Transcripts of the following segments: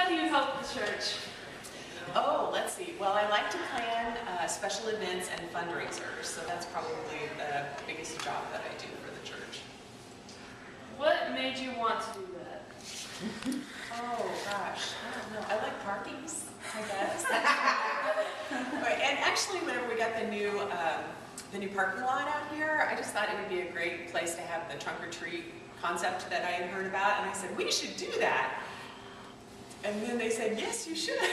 do you help the church? Oh, let's see. Well, I like to plan special events and fundraisers, so that's probably the biggest job that I do for the church. What made you want to do that? Oh gosh, I don't know. I like parties, I guess. And actually, whenever we got the new parking lot out here, I just thought it would be a great place to have the trunk or treat concept that I had heard about, and I said we should do that. And then they said, yes, you should. Go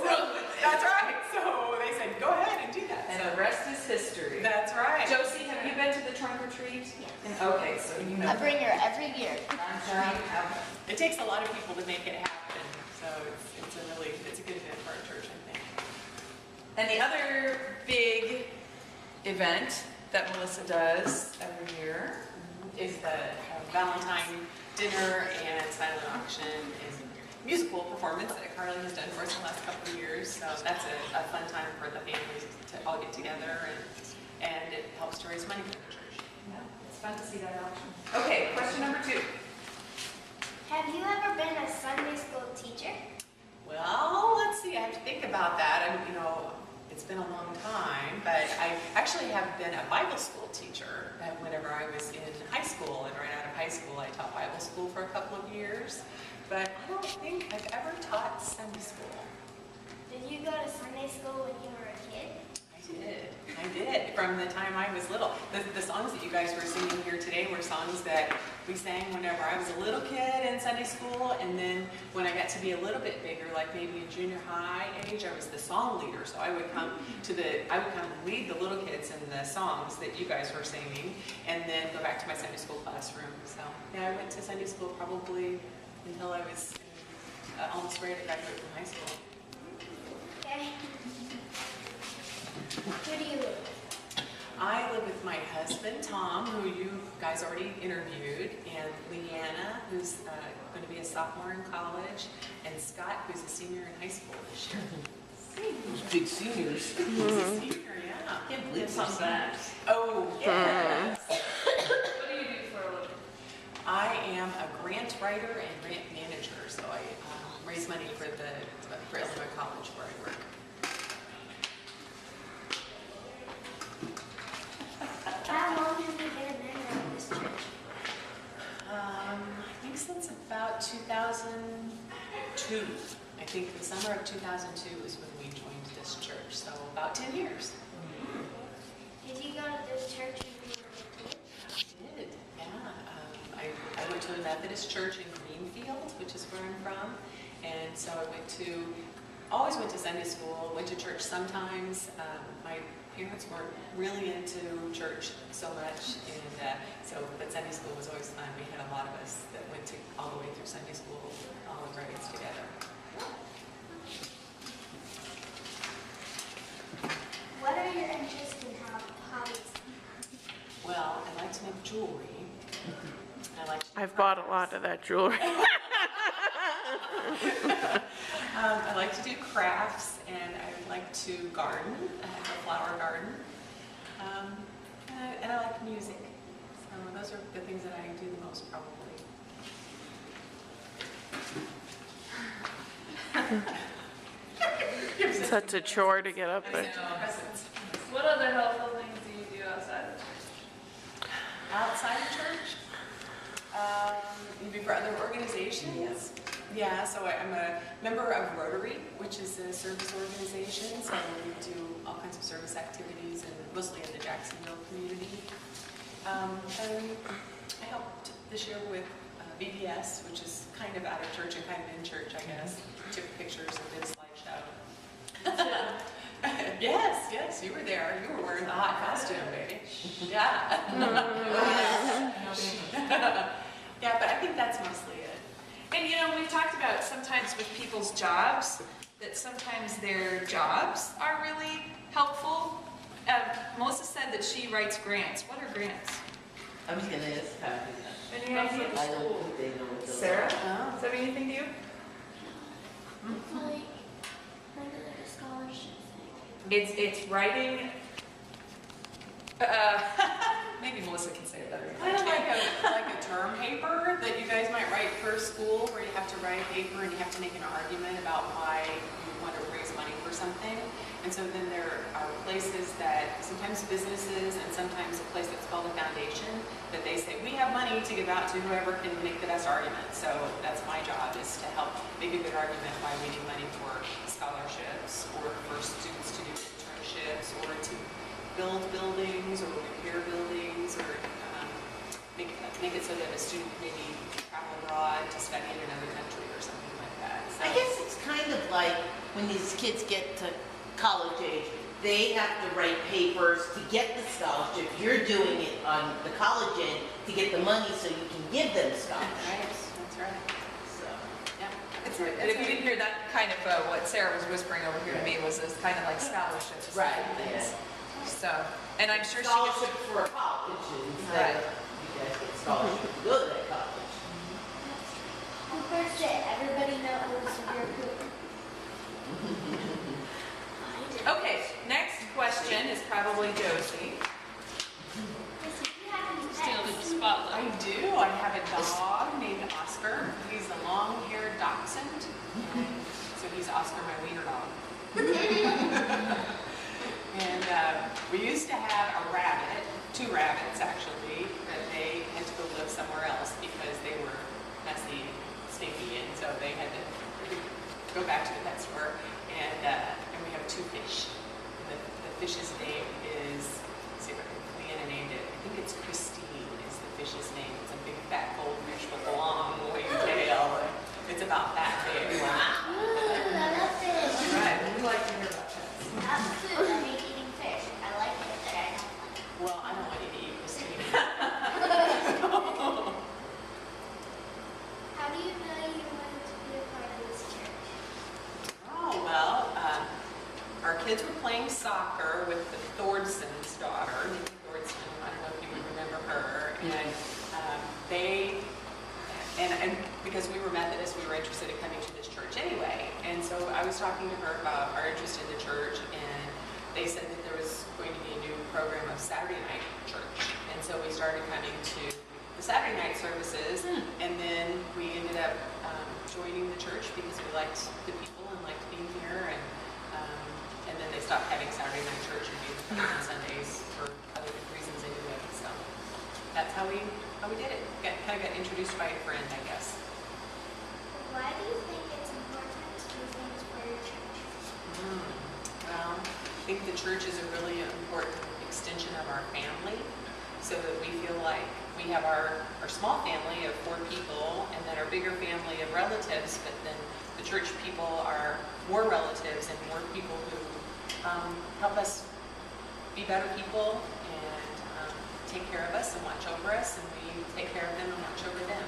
run with it. That's right. So they said, go ahead and do that. And So the rest is history. that's right. Josie, have you been to the trunk or treat? Yes. Okay, so you know. I bring her every year. It takes a lot of people to make it happen. So it's a good event for our church, I think. And the other big event that Melissa does every year Is the Valentine dinner and silent auction and musical performance that Carly has done for us the last couple of years. So that's a fun time for the families to all get together, and it helps to raise money for the church. Yeah, it's fun to see that auction. Okay, question number 2. Have you ever been a Sunday school teacher? Well, let's see. I have to think about that. It's been a long time, but I actually have been a Bible school teacher. Whenever I was in high school, and right out of high school, I taught Bible school for a couple of years. But I don't think I've ever taught Sunday school. Did you go to Sunday school when you were a kid? I did, from the time I was little. The songs that you guys were singing here today were songs that we sang whenever I was a little kid in Sunday school, and then when I got to be a little bit bigger, like maybe in junior high age, I was the song leader. So I would come and lead the little kids in the songs that you guys were singing, and then go back to my Sunday school classroom. So yeah, I went to Sunday school probably until I was almost ready to graduate from high school. Okay. Who do you live with? I live with my husband, Tom, who you guys already interviewed, and Leanna, who's going to be a sophomore in college, and Scott, who's a senior in high school this year. Big seniors. He's a senior, yeah. Can't believe It's on that. Oh, yes. What do you do for a living? I am a grant writer and grant manager, so I raise money for Illinois College where I work. How long have you been a member of this church? I think since about 2002. I think the summer of 2002 is when we joined this church, so about 10 years. Did you go to this church when you were a kid? I did, yeah. I went to a Methodist church in Greenfield, which is where I'm from, and so I always went to Sunday school, went to church sometimes. My parents weren't really into church so much, and but Sunday school was always fun. We had a lot of us that went all the way through Sunday school, all the grades together. What are your interests and hobbies? Well, I like to make jewelry. I've bought a lot of that jewelry. I like to do crafts, and I like to garden. I have a flower garden. And I like music. So those are the things that I do the most, probably. Such a chore to get up there. What other helpful things do you do outside of church? Outside of church? Maybe for other organizations? Yeah, so I'm a member of Rotary, which is a service organization. So we do all kinds of service activities, and mostly in the Jacksonville community. And I helped this year with VBS, which is kind of out of church and kind of in church, I guess. Took pictures and did a slideshow. Yes, you were there. You were wearing the hot costume, baby. Yeah. Yeah, but I think that's mostly it. And we've talked about sometimes with people's jobs, that sometimes their jobs are really helpful. Melissa said that she writes grants. What are grants? I was gonna ask Kathy that. Any ideas? I don't think they know what those are. Sarah, does that mean anything to you? Like a scholarship thing. It's writing. Maybe Melissa can say it better than Kind of like a term paper that you guys might write for school, where you have to write a paper and you have to make an argument about why you want to raise money for something. And so then there are places that, sometimes businesses and sometimes a place that's called a foundation, that they say, we have money to give out to whoever can make the best argument. So that's my job, is to help make a good argument why we need money for scholarships, or for students to do internships, or to build buildings, or repair buildings, or make it so that a student can maybe travel abroad to study in another country or something like that. So, I guess it's kind of like when these kids get to college age, they have to write papers to get the scholarship. You're doing it on the college end to get the money so you can give them scholarships. that's right. So, Yeah. And if you didn't hear that kind of, what Sarah was whispering over here to me was this kind of like scholarships. right, Things. yeah. So, and I'm sure she Scholarship gets, for a college, Right. instead of you guys get scholarship to go to that college. On first day, everybody knows you're cool. okay, next question is probably Josie. Steal the spotlight. I do. I have a dog named Oscar. He's a long-haired dachshund. So he's Oscar, my wiener dog. And we used to have a rabbit, 2 rabbits actually, but they had to go live somewhere else because they were messy and stinky, and so they had to go back to the pet store. And we have 2 fish. The fish's name is, let's see if Leanna named it. I think it's Christine is the fish's name. It's a big fat goldfish with a long wavy tail. It's about that big. Ooh, I love fish. Right, we like to hear about pets. That's food. I hate eating fish. I like it, but I don't like it. Well, I don't want you to eat Christine. How do you know you wanted to be a part of this church? Oh, well, our kids were playing soccer with the Thordson's daughter, Nikki Thordson. I don't know if you would remember her. And and because we were Methodist, we were interested in coming to this church anyway. And so I was talking to her about our interest in the church, and they said that there was going to be a new program of Saturday night church. And so we started coming to the Saturday night services, and then we ended up joining the church because we liked the people and liked being here, and then they stopped having Saturday night church and we were coming on Sundays for other reasons anyway. So that's how we did it. Kind of got introduced by a friend, I guess. Why do you think it's important to do things for your church? Well, I think the church is a really important extension of our family, so that we feel like we have our small family of 4 people, and then our bigger family of relatives, but then the church people are more relatives and more people who help us be better people and take care of us and watch over us, and we take care of them and watch over them.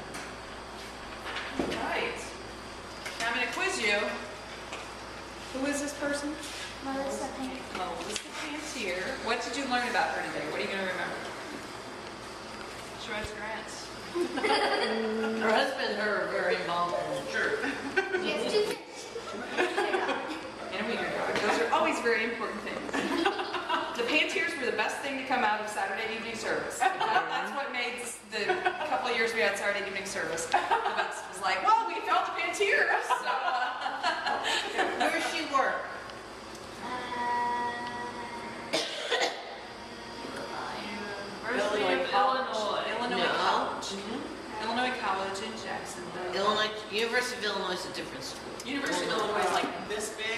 Right. Now I'm going to quiz you. Who is this person? Melissa Pantier. Melissa Pantier. What did you learn about her today? What are you going to remember? She writes grants. Her husband and her are very involved in the church. She has 2 fish. And a wiener dog. Those are always very important things. The Pantiers were the best thing to come out of Saturday evening service. That's what made the couple of years we had Saturday evening service the best. It was like, well, we found the Pantiers. So, Where does she work? University of Illinois. Illinois No. College. Illinois College in Jacksonville. University of Illinois is a different school. University of Illinois is like this big,